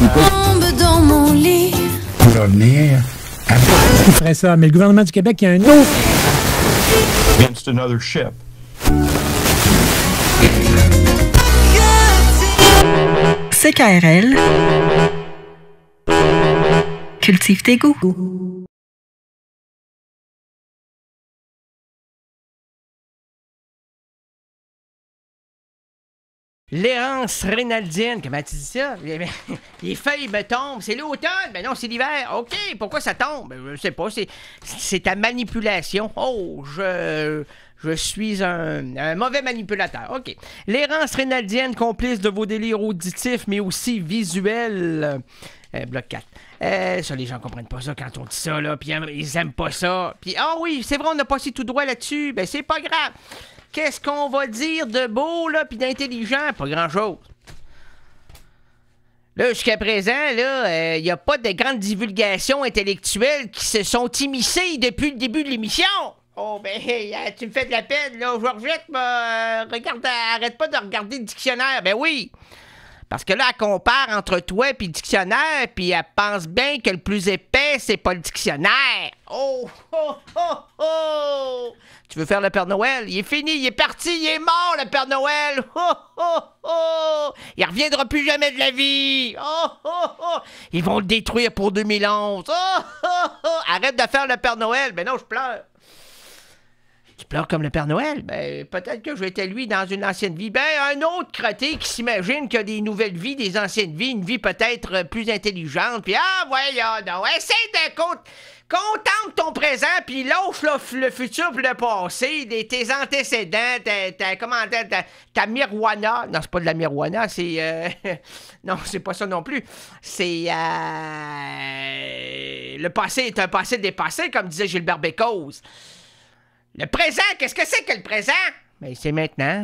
Tombe dans mon lit. On va venir. Il ferait ça, mais le gouvernement du Québec, il y a un autre. Against another ship. CKRL. Cultive tes goûts. L'errance rénaldienne, comment tu dis ça? Les feuilles me tombent, c'est l'automne, ben non, c'est l'hiver. OK, pourquoi ça tombe? Ben, je sais pas, c'est ta manipulation. Oh, je suis un mauvais manipulateur. OK. L'errance rénaldienne, complice de vos délires auditifs, mais aussi visuels. Bloc 4. Ça, les gens comprennent pas ça quand on dit ça, là, puis ils aiment pas ça. Puis, ah oui, c'est vrai, on a passé tout droit là-dessus. Ben, c'est pas grave. Qu'est-ce qu'on va dire de beau, là, puis d'intelligent? Pas grand-chose. Là, jusqu'à présent, là, il n'y a pas de grandes divulgations intellectuelles qui se sont immiscées depuis le début de l'émission. Oh, ben, hey, tu me fais de la peine, là. Georgette, regarde, arrête pas de regarder le dictionnaire. Ben oui. Parce que là, elle compare entre toi et le dictionnaire, puis elle pense bien que le plus épais, c'est pas le dictionnaire. Oh, oh, oh, oh! Tu veux faire le Père Noël? Il est fini, il est parti, il est mort, le Père Noël! Oh, oh, oh! Il reviendra plus jamais de la vie! Oh, oh, oh! Ils vont le détruire pour 2011! Oh, oh, oh! Arrête de faire le Père Noël! Ben non, je pleure! Tu pleures comme le Père Noël? Ben, peut-être que j'étais lui dans une ancienne vie. Ben, un autre crotté qui s'imagine qu'il y a des nouvelles vies, des anciennes vies, une vie peut-être plus intelligente. Puis, ah, voyons donc, essaye de contemple ton présent, puis lâche le futur puis le passé, tes antécédents, ta marijuana. Non, c'est pas de la marijuana, c'est... non, c'est pas ça non plus. C'est... Le passé est un passé dépassé, comme disait Gilbert Bécause. Le présent, qu'est-ce que c'est que le présent? Ben, c'est maintenant,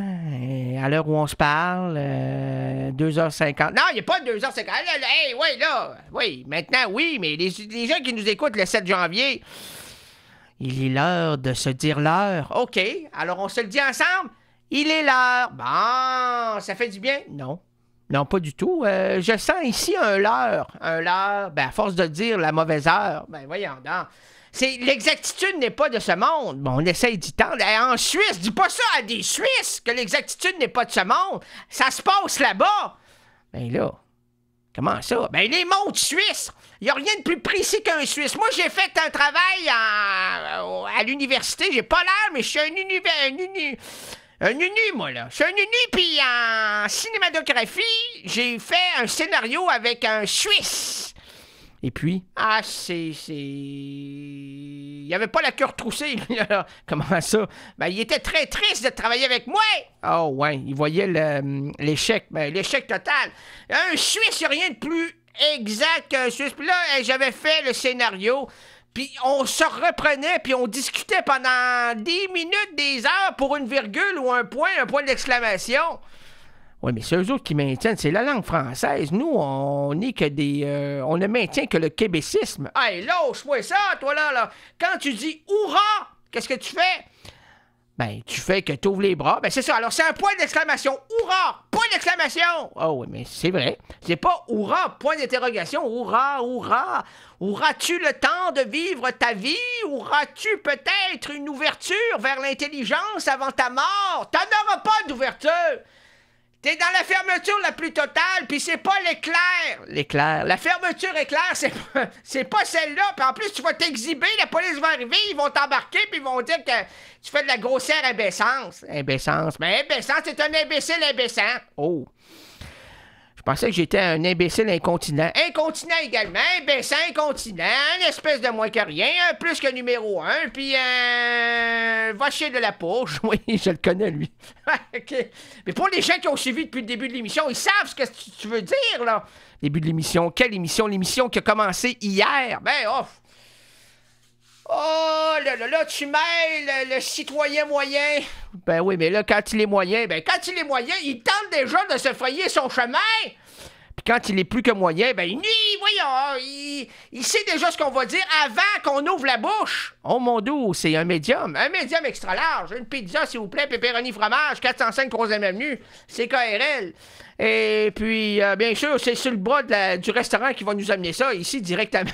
à l'heure où on se parle, 2h50. Non, il n'y a pas de 2h50. Hey, oui, là. Oui, maintenant, oui, mais les gens qui nous écoutent le 7 janvier, il est l'heure de se dire l'heure. OK, alors on se le dit ensemble? Il est l'heure. Bon, ça fait du bien? Non. Non, pas du tout. Je sens ici un leurre. Un leurre, ben, à force de dire la mauvaise heure, ben, voyons donc. L'exactitude n'est pas de ce monde. Bon, on essaye d'y tendre. En Suisse, dis pas ça à des Suisses, que l'exactitude n'est pas de ce monde. Ça se passe là-bas. Ben là, comment ça? Ben les montres suisses, il n'y a rien de plus précis qu'un Suisse. Moi, j'ai fait un travail à l'université. J'ai pas l'air, mais je suis un uni, moi, là. Je suis un uni, puis en cinématographie, j'ai fait un scénario avec un Suisse. Et puis, il n'y avait pas la queue retroussée, là. Comment ça? Ben, il était très triste de travailler avec moi. Oh, ouais, il voyait l'échec. Ben, l'échec total. Un Suisse, il n'y a rien de plus exact qu'un Suisse. Puis là, j'avais fait le scénario, puis on se reprenait, puis on discutait pendant 10 minutes, des heures pour une virgule ou un point d'exclamation. Oui, mais c'est eux autres qui maintiennent, c'est la langue française. Nous, on n'est que on ne maintient que le québécisme. Hey, lâche-moi ça, toi, là. Quand tu dis « Hourra », qu'est-ce que tu fais? Ben, tu fais que tu ouvres les bras. Ben, c'est ça. Alors, c'est un point d'exclamation. « Hourra », point d'exclamation. Oh, oui, mais c'est vrai. C'est pas « Hourra », point d'interrogation. « Hourra, hourra ». Auras-tu le temps de vivre ta vie? Auras-tu peut-être une ouverture vers l'intelligence avant ta mort? T'en auras pas d'ouverture. T'es dans la fermeture la plus totale, puis c'est pas l'éclair. L'éclair. La fermeture éclair, c'est pas celle-là. Puis en plus, tu vas t'exhiber, la police va arriver, ils vont t'embarquer, puis ils vont dire que tu fais de la grossière imbécence. Imbécence. Mais imbécence, c'est un imbécile imbécent. Oh. Je pensais que j'étais un imbécile incontinent. Incontinent également, imbécent, incontinent, une espèce de moins que rien, un plus que numéro 1, puis va chier de la poche. Oui, je le connais, lui. OK. Mais pour les gens qui ont suivi depuis le début de l'émission, ils savent ce que tu veux dire, là. Début de l'émission. Quelle émission? L'émission qui a commencé hier. Ben, oh. Oh, là, tu mêles le citoyen moyen. Ben oui, mais là, quand il est moyen, il tente déjà de se frayer son chemin. Puis quand il est plus que moyen, ben, voyons, il sait déjà ce qu'on va dire avant qu'on ouvre la bouche. Oh, mon doux, c'est un médium extra large. Une pizza, s'il vous plaît, pepperoni fromage, 405 3e Avenue, CKRL. Et puis, bien sûr, c'est sur le bras du restaurant qui va nous amener ça, ici, directement.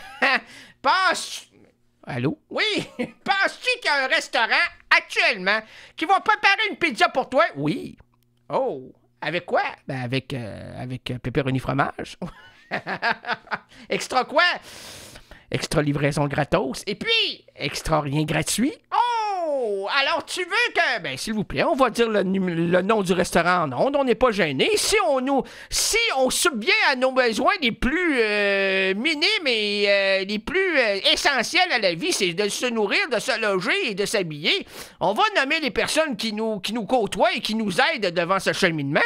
Allô? Oui! Penses-tu qu'il y a un restaurant, actuellement, qui va préparer une pizza pour toi? Oui. Oh! Avec quoi? Ben, avec pepperoni fromage. Extra quoi? Extra livraison gratos. Et puis, extra rien gratuit. Oh! Alors, tu veux que... Ben, s'il vous plaît, on va dire le nom du restaurant en ondes. On n'est pas gêné. Si on subvient à nos besoins les plus minimes et les plus essentiels à la vie, c'est de se nourrir, de se loger et de s'habiller, on va nommer les personnes qui nous côtoient et qui nous aident devant ce cheminement.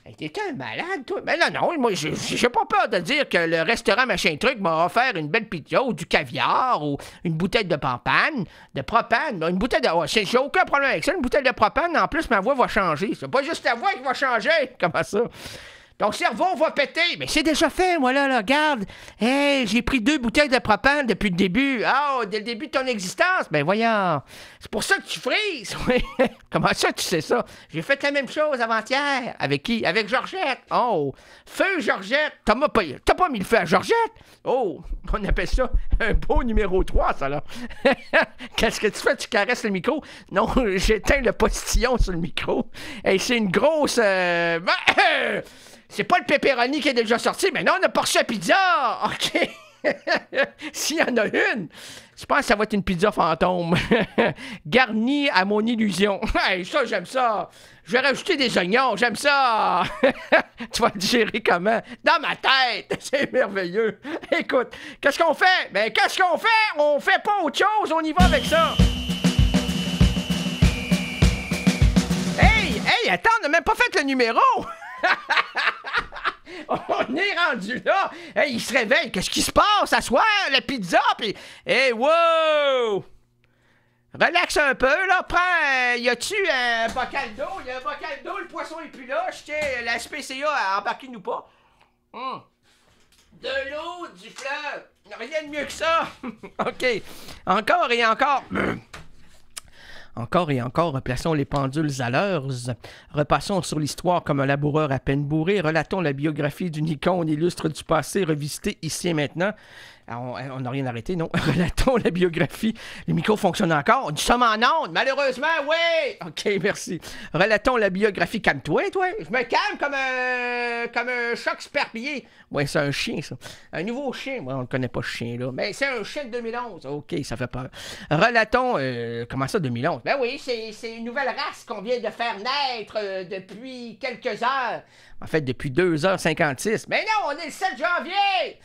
Hey, t'es un malade, toi. Mais non, moi, j'ai pas peur de dire que le restaurant machin truc m'a offert une belle pizza ou du caviar ou une bouteille de propane. Une bouteille de... J'ai aucun problème avec ça. Une bouteille de propane, en plus, ma voix va changer. C'est pas juste ta voix qui va changer. Comment ça? Ton cerveau va péter. Mais c'est déjà fait, moi, là, regarde. Hey, j'ai pris 2 bouteilles de propane depuis le début. Oh, dès le début de ton existence. Ben, voyons. C'est pour ça que tu frises. Comment ça, tu sais ça? J'ai fait la même chose avant-hier. Avec qui? Avec Georgette. Oh, feu Georgette. T'as pas mis le feu à Georgette? Oh, on appelle ça un beau numéro 3, ça, là. Qu'est-ce que tu fais? Tu caresses le micro? Non, j'éteins le postillon sur le micro. Hey, c'est une grosse... C'est pas le pepperoni qui est déjà sorti, mais non, on a pas reçu la pizza! OK! S'il y en a une, je pense que ça va être une pizza fantôme. Garnie à mon illusion. Hey, ça, j'aime ça! Je vais rajouter des oignons, j'aime ça! Tu vas le gérer comment? Dans ma tête! C'est merveilleux! Écoute, qu'est-ce qu'on fait? Ben, qu'est-ce qu'on fait? On fait pas autre chose, on y va avec ça! Hey, attends, on n'a même pas fait le numéro! On est rendu là. Hey, il se réveille. Qu'est-ce qui se passe à soir? La pizza, puis... Hey, wow! Relax un peu, là. Prends... y a-tu un bocal d'eau? Il y a un bocal d'eau, le poisson est plus là. La SPCA, embarquez-nous pas. De l'eau, du fleuve. Rien de mieux que ça. OK. Encore et encore... Encore et encore, replaçons les pendules à l'heure. Repassons sur l'histoire comme un laboureur à peine bourré. Relatons la biographie d'une icône illustre du passé revisitée ici et maintenant. On n'a rien arrêté, non? Relatons la biographie. Les micros fonctionnent encore. Nous sommes en onde, malheureusement, oui! OK, merci. Relatons la biographie. Calme-toi, toi. Je me calme comme un choc sperpillé. Ouais, c'est un chien, ça. Un nouveau chien. Moi, on ne connaît pas ce chien-là. Mais c'est un chien de 2011. OK, ça fait peur. Relatons... comment ça, 2011? Ben oui, c'est une nouvelle race qu'on vient de faire naître depuis quelques heures. En fait, depuis 2h56. Mais non, on est le 7 janvier!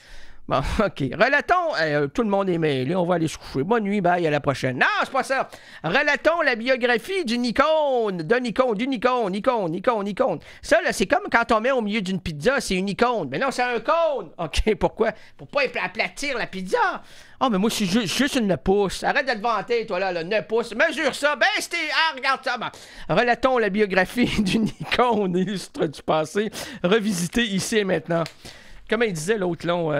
Bon, OK. Relatons... tout le monde est mêlé. On va aller se coucher. Bonne nuit, bye, à la prochaine. Non, c'est pas ça. Relatons la biographie d'une icône. D'une icône. Ça, là, c'est comme quand on met au milieu d'une pizza, c'est une icône. Mais non, c'est un cône. OK, pourquoi? Pour pas aplatir la pizza. Oh, mais moi, je suis juste une 9 pouces. Arrête de te vanter, toi, là, le 9 pouces. Mesure ça. Ben, c'était... Ah, regarde ça. Ben. Relatons la biographie d'une icône illustre du passé, revisitée ici et maintenant. Comment il disait l'autre long?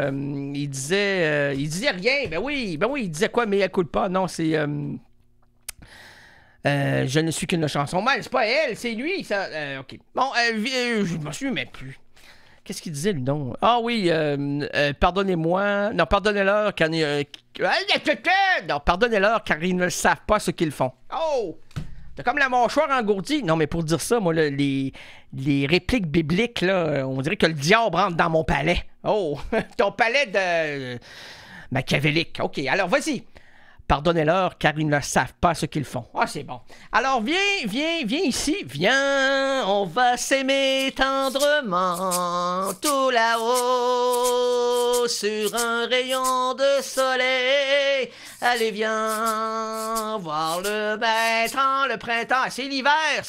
Il disait rien. Ben oui, il disait quoi? Mais écoute pas. Non, c'est... je ne suis qu'une chanson. Mais c'est pas elle, c'est lui, ça. OK. Bon, je m'en souviens plus. Qu'est-ce qu'il disait, lui, donc? Ah oui, pardonnez-moi. Non, pardonnez-leur car... non, pardonnez-leur car ils ne savent pas ce qu'ils font. Oh! T'as comme la mâchoire engourdie. Non, mais pour dire ça, moi, là, les répliques bibliques, là, on dirait que le diable rentre dans mon palais. Oh! Ton palais de... machiavélique. OK, alors vas-y. Pardonnez-leur, car ils ne savent pas ce qu'ils font. Ah, c'est bon. Alors, viens ici. Viens, on va s'aimer tendrement, tout là-haut, sur un rayon de soleil, Allez, viens voir le printemps. C'est l'hiver.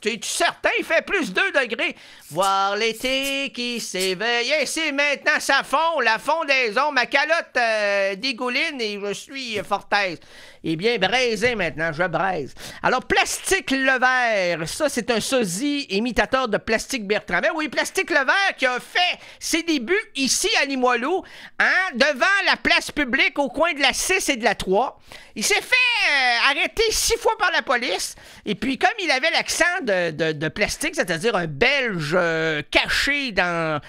Tu es certain, il fait plus 2 degrés. Voir l'été qui s'éveille. Et c'est maintenant, ça fond, la fondaison. Ma calotte dégouline et je suis fortaise. Eh bien, braisé maintenant, je braise. Alors, Plastique Levert, ça, c'est un sosie imitateur de Plastique Bertrand. Ben oui, Plastique Levert qui a fait ses débuts ici à Limoilou, devant la place publique au coin de la 6 et de la 3. Il s'est fait arrêter 6 fois par la police. Et puis, comme il avait l'accent de plastique, c'est-à-dire un Belge caché dans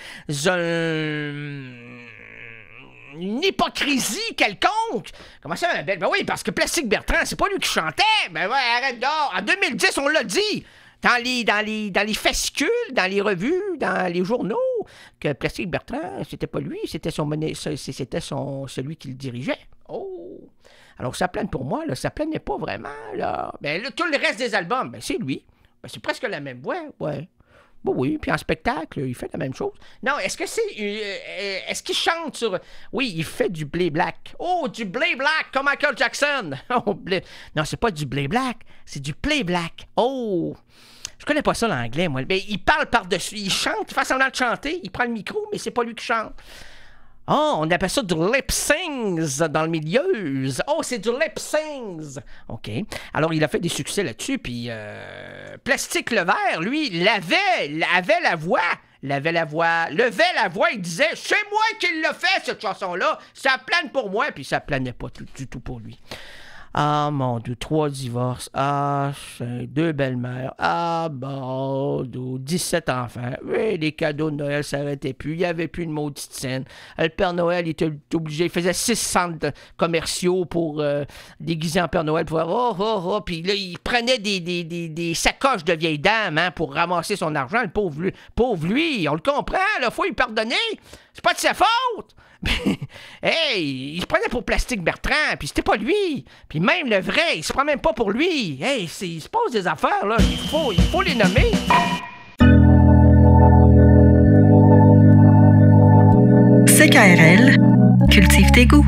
une hypocrisie quelconque. Comment ça, un Belge? Ben oui, parce que Plastique Bertrand, c'est pas lui qui chantait. Ben ouais, arrête d'or. En 2010, on l'a dit. Dans les fascicules, dans les revues, dans les journaux, que Plastique Bertrand, c'était pas lui, c'était celui qui le dirigeait. Oh! Alors, ça plane pour moi, là, ça planait pas vraiment, là. Ben là, tout le reste des albums, ben c'est lui. Ben, c'est presque la même voix, ouais. Bon, oui, puis en spectacle, il fait la même chose. Non, est-ce qu'il chante sur... Oui, il fait du blé black. Oh, du blé black, comme Michael Jackson. Oh, non, c'est pas du blé black, c'est du play black. Oh! Je connais pas ça l'anglais, moi. Mais il parle par-dessus, il chante, il fait semblant de chanter, il prend le micro, mais c'est pas lui qui chante. Oh, on appelle ça du lip-sync dans le milieu. Oh, c'est du lip-sync. OK. Alors, il a fait des succès là-dessus, puis Plastique Levert, lui, levait la voix, levait la voix, il disait « C'est moi qui l'ai fait, cette chanson-là. Ça plane pour moi. » Puis ça planait pas du tout pour lui. Ah, mon Dieu, 3 divorces. Ah, 2 belles-mères. Ah, bon, 17 enfants. Oui, les cadeaux de Noël s'arrêtaient plus. Il n'y avait plus de maudite scène. Le Père Noël, il était obligé. Il faisait 6 centres commerciaux pour déguiser en Père Noël. Puis là, il prenait des sacoches de vieilles dames pour ramasser son argent. Le pauvre lui, on le comprend. Il faut lui pardonner. C'est pas de sa faute. Hey, il se prenait pour Plastique Bertrand, puis c'était pas lui. Puis même le vrai, il se prend même pas pour lui. Hey, il se passe des affaires, là. Il faut les nommer. CKRL, cultive tes goûts.